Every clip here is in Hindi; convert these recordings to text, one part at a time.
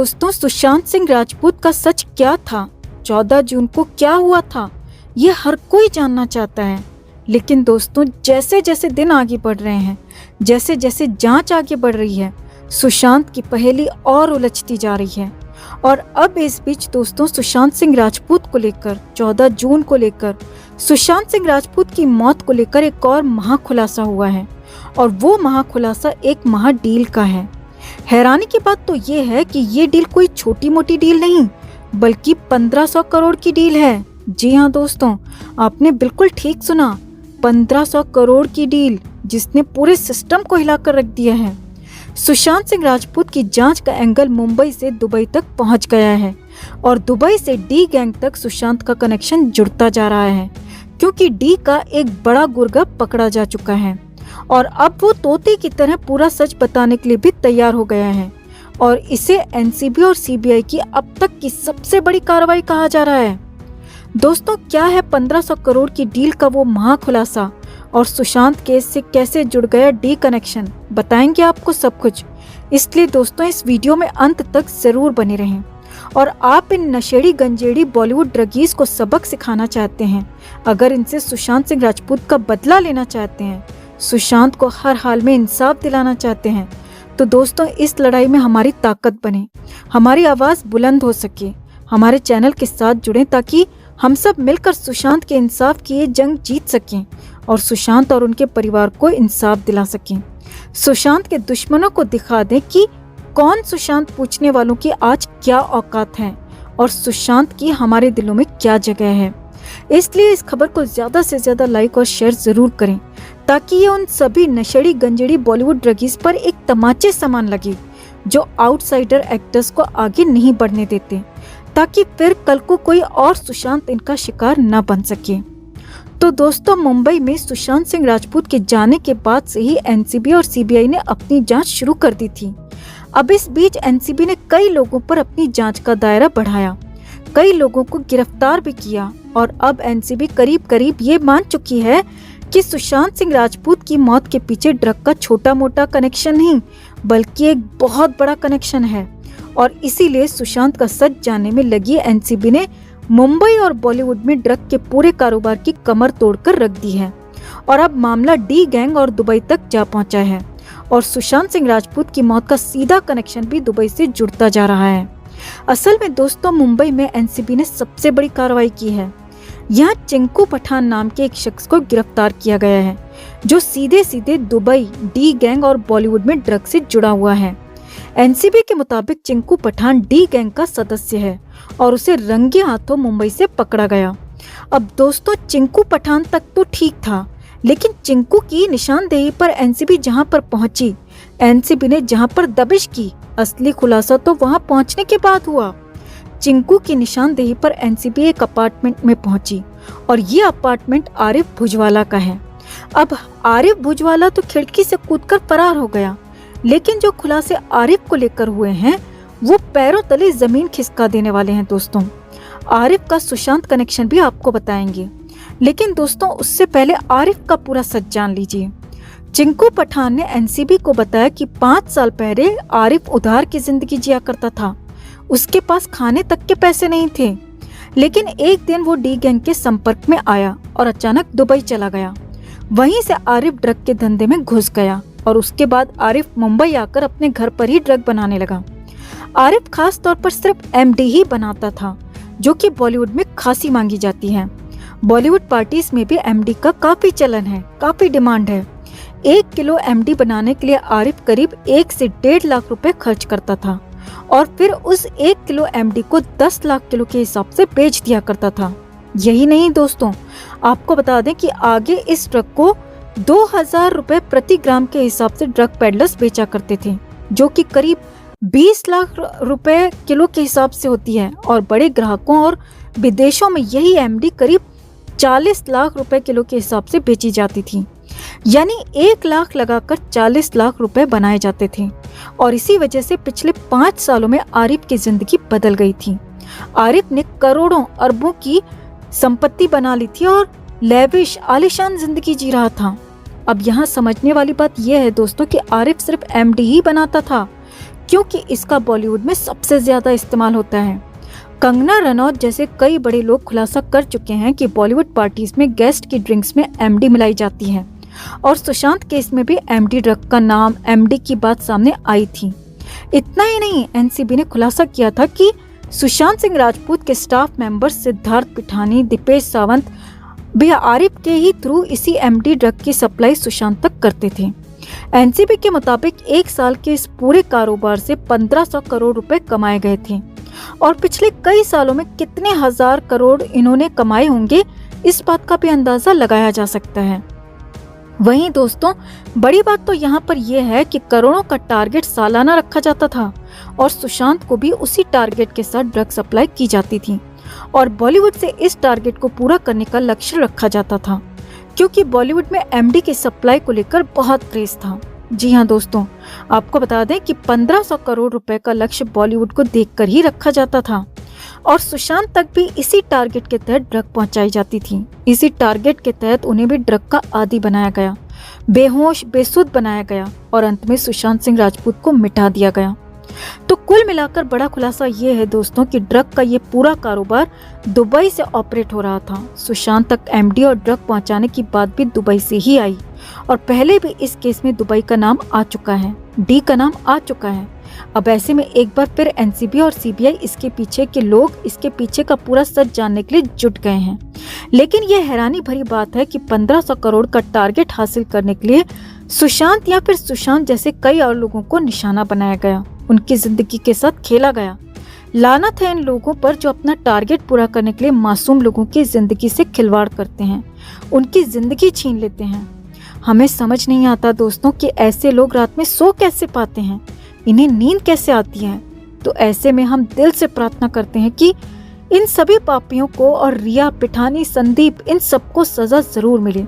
दोस्तों, सुशांत सिंह राजपूत का सच क्या था? 14 जून को क्या हुआ था? ये हर कोई जानना चाहता है। लेकिन दोस्तों, जैसे जैसे दिन आगे बढ़ रहे हैं, जैसे जैसे जांच आगे बढ़ रही है, सुशांत की पहेली और उलझती जा रही है। और अब इस बीच दोस्तों, सुशांत सिंह राजपूत को लेकर 14 जून को लेकर सुशांत सिंह राजपूत की मौत को लेकर एक और महाखुलासा हुआ है। और वो महाखुलासा एक महाडील का है। हैरानी की बात तो ये है कि ये डील कोई छोटी मोटी डील नहीं, बल्कि 1500 करोड़ की डील है। जी हाँ दोस्तों, आपने बिल्कुल ठीक सुना, 1500 करोड़ की डील, जिसने पूरे सिस्टम को हिलाकर रख दिया है। सुशांत सिंह राजपूत की जांच का एंगल मुंबई से दुबई तक पहुंच गया है और दुबई से डी गैंग तक सुशांत का कनेक्शन जुड़ता जा रहा है, क्योंकि डी का एक बड़ा गुर्गा पकड़ा जा चुका है और अब वो तोते की तरह पूरा सच बताने के लिए भी तैयार हो गया है। और इसे एनसीबी और सीबीआई की अब तक की सबसे बड़ी कार्रवाई कहा जा रहा है। दोस्तों, क्या है 1500 करोड़ की डील का वो महाखुलासा और सुशांत केस से कैसे जुड़ गया डी कनेक्शन, बताएंगे आपको सब कुछ। इसलिए दोस्तों, इस वीडियो में अंत तक जरूर बने रहें। और आप इन नशेड़ी गंजेड़ी बॉलीवुड ड्रगीज को सबक सिखाना चाहते हैं, अगर इनसे सुशांत सिंह राजपूत का बदला लेना चाहते हैं, सुशांत को हर हाल में इंसाफ दिलाना चाहते हैं, तो दोस्तों इस लड़ाई में हमारी ताकत बने, हमारी आवाज बुलंद हो सके। हमारे चैनल के साथ जुड़ें ताकि हम सब मिलकर सुशांत के इंसाफ की ये जंग जीत सकें और सुशांत और उनके परिवार को इंसाफ दिला सकें। सुशांत के दुश्मनों को दिखा दें कि कौन सुशांत पूछने वालों की आज क्या औकात है और सुशांत की हमारे दिलों में क्या जगह है। इसलिए इस खबर को ज्यादा से ज्यादा लाइक और शेयर जरूर करें, ताकि ये उन सभी नशेड़ी गंजेड़ी बॉलीवुड ड्रगीज पर एक तमाचे समान लगे जो आउटसाइडर एक्टर्स को आगे नहीं बढ़ने देते, ताकि फिर कल को कोई और सुशांत इनका शिकार न बन सके। तो दोस्तों, मुंबई में सुशांत सिंह राजपूत के जाने के बाद से ही एनसीबी और सीबीआई ने अपनी जांच शुरू कर दी थी। अब इस बीच एनसीबी ने कई लोगों पर अपनी जांच का दायरा बढ़ाया, कई लोगों को गिरफ्तार भी किया और अब एनसीबी करीब करीब ये मान चुकी है कि सुशांत सिंह राजपूत की मौत के पीछे ड्रग का छोटा मोटा कनेक्शन नहीं, बल्कि एक बहुत बड़ा कनेक्शन है। और इसीलिए सुशांत का सच जानने में लगी एनसीबी ने मुंबई और बॉलीवुड में ड्रग के पूरे कारोबार की कमर तोड़कर रख दी है। और अब मामला डी गैंग और दुबई तक जा पहुंचा है और सुशांत सिंह राजपूत की मौत का सीधा कनेक्शन भी दुबई से जुड़ता जा रहा है। असल में दोस्तों, मुंबई में एनसीबी ने सबसे बड़ी कार्रवाई की है। यहाँ चिंकू पठान नाम के एक शख्स को गिरफ्तार किया गया है, जो सीधे सीधे दुबई, डी गैंग और बॉलीवुड में ड्रग से जुड़ा हुआ है। एनसीबी के मुताबिक चिंकू पठान डी गैंग का सदस्य है और उसे रंगे हाथों मुंबई से पकड़ा गया। अब दोस्तों, चिंकू पठान तक तो ठीक था, लेकिन चिंकू की निशानदेही पर एनसीबी जहां पर पहुंची, एनसीबी ने जहां पर दबिश की, असली खुलासा तो वहां पहुंचने के बाद हुआ। चिंकू की निशानदेही पर एनसीबी एक अपार्टमेंट में पहुंची और ये अपार्टमेंट आरिफ भुजवाला का है। अब आरिफ भुजवाला तो खिड़की से कूदकर फरार हो गया, लेकिन जो खुलासे आरिफ को लेकर हुए हैं वो पैरों तले जमीन खिसका देने वाले हैं। दोस्तों, आरिफ का सुशांत कनेक्शन भी आपको बताएंगे, लेकिन दोस्तों उससे पहले आरिफ का पूरा सच जान लीजिए। चिंकू पठान ने एनसीबी को बताया कि 5 साल पहले आरिफ उधार की जिंदगी जिया करता था, उसके पास खाने तक के पैसे नहीं थे। लेकिन एक दिन वो डी गैंग के संपर्क में आया और अचानक दुबई चला गया। वहीं से आरिफ ड्रग के धंधे में घुस गया और उसके बाद आरिफ मुंबई आकर अपने घर पर ही ड्रग बनाने लगा। आरिफ खास तौर पर सिर्फ एमडी ही बनाता था, जो कि बॉलीवुड में खासी मांगी जाती है। बॉलीवुड पार्टीज में भी एमडी का काफी चलन है, काफी डिमांड है। 1 किलो एमडी बनाने के लिए आरिफ करीब 1 से 1.5 लाख रुपए खर्च करता था और फिर उस 1 किलो एमडी को 10 लाख किलो के हिसाब से बेच दिया करता था। यही नहीं दोस्तों, आपको बता दें कि आगे इस ड्रग को 2000 रुपए प्रति ग्राम के हिसाब से ड्रग पेडलर्स बेचा करते थे, जो कि करीब 20 लाख रुपए किलो के हिसाब से होती है। और बड़े ग्राहकों और विदेशों में यही एमडी करीब 40 लाख रुपए किलो के हिसाब से बेची जाती थी। यानी 1 लाख लगाकर 40 लाख रुपए बनाए जाते थे। और इसी वजह से पिछले 5 सालों में आरिफ की जिंदगी बदल गई थी। आरिफ ने करोड़ों अरबों की संपत्ति बना ली थी और लेविश आलीशान जिंदगी जी रहा था। अब यहाँ समझने वाली बात यह है दोस्तों कि आरिफ सिर्फ एमडी ही बनाता था, क्योंकि इसका बॉलीवुड में सबसे ज्यादा इस्तेमाल होता है। कंगना रनौत जैसे कई बड़े लोग खुलासा कर चुके हैं कि बॉलीवुड पार्टीज में गेस्ट की ड्रिंक्स में एमडी मिलाई जाती है और सुशांत केस में भी एमडी ड्रग का नाम एमडी की बात सामने आई थी। इतना ही नहीं, एनसीबी ने खुलासा किया था कि सुशांत सिंह राजपूत के स्टाफ मेंबर सिद्धार्थ पिठानी, दीपेश सावंत भी आरिफ के ही थ्रू इसी एमडी ड्रग की सप्लाई सुशांत तक करते थे। एनसीबी के मुताबिक 1 साल के इस पूरे कारोबार से 1500 करोड़ रुपए कमाए गए थे और पिछले कई सालों में कितने हजार करोड़ इन्होंने कमाए होंगे, इस बात का भी अंदाजा लगाया जा सकता है। वहीं दोस्तों, बड़ी बात तो यहाँ पर यह है कि करोड़ों का टारगेट सालाना रखा जाता था और सुशांत को भी उसी टारगेट के साथ ड्रग सप्लाई की जाती थी और बॉलीवुड से इस टारगेट को पूरा करने का लक्ष्य रखा जाता था, क्योंकि बॉलीवुड में एमडी की सप्लाई को लेकर बहुत क्रेज था। जी हाँ दोस्तों, आपको बता दें कि 1500 करोड़ रुपए का लक्ष्य बॉलीवुड को देखकर ही रखा जाता था और सुशांत तक भी इसी टारगेट के तहत ड्रग पहुंचाई जाती थी। इसी टारगेट के तहत उन्हें भी ड्रग का आदी बनाया गया, बेहोश बेसुध बनाया गया और अंत में सुशांत सिंह राजपूत को मिटा दिया गया। तो कुल मिलाकर बड़ा खुलासा ये है दोस्तों कि ड्रग का ये पूरा कारोबार दुबई से ऑपरेट हो रहा था। सुशांत तक एमडी और ड्रग पहुंचाने की बात भी दुबई से ही आई और पहले भी इस केस में दुबई का नाम आ चुका है, डी का नाम आ चुका है। अब ऐसे में एक बार फिर एनसीबी और सीबीआई इसके पीछे के लोग इसके पीछे का पूरा सच जानने के लिए जुट गए हैं। लेकिन यह हैरानी भरी बात है कि 1500 करोड़ का टारगेट हासिल करने के लिए सुशांत या फिर सुशांत जैसे कई और लोगों को निशाना बनाया गया, उनकी जिंदगी के साथ खेला गया। लानत है इन लोगों पर जो अपना टारगेट पूरा करने के लिए मासूम लोगों की जिंदगी से खिलवाड़ करते हैं, उनकी जिंदगी छीन लेते हैं। हमें समझ नहीं आता दोस्तों कि ऐसे लोग रात में सो कैसे पाते हैं, इन्हें नींद कैसे आती है। तो ऐसे में हम दिल से प्रार्थना करते हैं कि इन सभी पापियों को और रिया, पिठानी, संदीप, इन सबको सजा जरूर मिले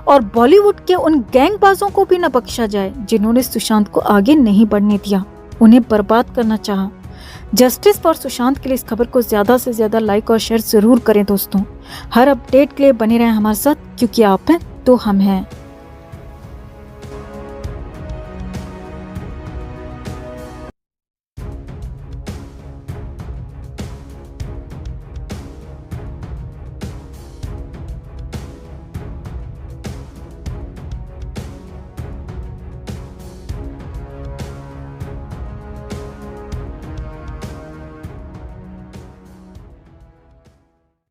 और बॉलीवुड के उन गैंगबाजों को भी न बख्शा जाए जिन्होंने सुशांत को आगे नहीं बढ़ने दिया, उन्हें बर्बाद करना चाहा। जस्टिस फॉर सुशांत के लिए इस खबर को ज्यादा से ज्यादा लाइक और शेयर जरूर करें दोस्तों। हर अपडेट के लिए बने रहें हमारे साथ, क्योंकि आप हैं तो हम हैं।